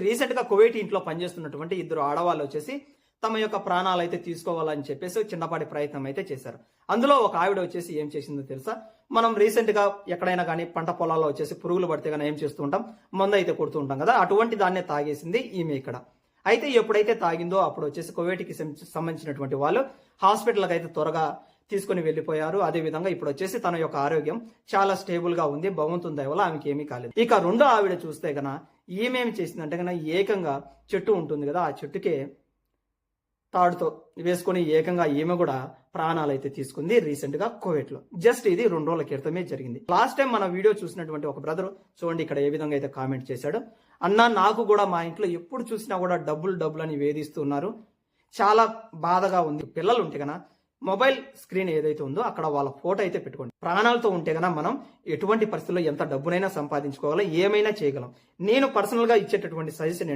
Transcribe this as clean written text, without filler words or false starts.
Recent గా Kuwait ఇంట్లో పనిచేస్తున్నటువంటి ఇద్దరు ఆడవాళ్ళు వచ్చేసి తమ యొక్క ప్రాణాలు అయితే తీసుకోవాలని చెప్పేసి చిన్నపాటి ప్రయత్నం అయితే చేశారు. అందులో ఒక ఆవిడ వచ్చేసి ఏం చేసిందో తెలుసా? మనం రీసెంట్ గా ఎక్కడైనా కానీ పంట పొలాల్లో వచ్చేసి పురుగులు పడితే కానీ ఏం చేస్తూ ఉంటాం, మందు అయితే కొడుతూ ఉంటాం కదా, అటువంటి దాన్నే తాగేసింది ఈమె ఇక్కడ. అయితే ఎప్పుడైతే తాగిందో అప్పుడు వచ్చేసి కువైట్కి సంబంధించినటువంటి వాళ్ళు హాస్పిటల్కి అయితే త్వరగా తీసుకుని వెళ్ళిపోయారు. అదే విధంగా ఇప్పుడు వచ్చేసి తన యొక్క ఆరోగ్యం చాలా స్టేబుల్ గా ఉంది. భగవంతుని దయ వల్ల ఆమెకి ఏమీ కాలేదు. ఇక రెండో ఆవిడ చూస్తే గన ఈమెమి చేసిందంటే గన ఏకంగా చెట్టు ఉంటుంది కదా, ఆ చెట్టుకే తాడుతో వేసుకుని ఏకంగా ఈమె కూడా ప్రాణాలు అయితే తీసుకుంది రీసెంట్ గా కువైట్ లో. జస్ట్ ఇది 2 రోజుల క్రితమే జరిగింది. లాస్ట్ టైం మన వీడియో చూసినటువంటి ఒక బ్రదర్ చూడండి ఇక్కడ ఏ విధంగా అయితే కామెంట్ చేశాడు. అన్నా నాకు కూడా మా ఇంట్లో ఎప్పుడు చూసినా కూడా డబ్బులు అని వేధిస్తున్నారు, చాలా బాధగా ఉంది. పిల్లలు ఉంటే గన మొబైల్ స్క్రీన్ ఏదైతే ఉందో అక్కడ వాళ్ళ ఫోటో అయితే పెట్టుకోండి. ప్రాణాలతో ఉంటే గన మనం ఎటువంటి పరిస్థితుల్లో ఎంత డబ్బునైనా సంపాదించుకోగలం, ఏమైనా చేయగలం. నేను పర్సనల్ గా ఇచ్చేటటువంటి సజెషన్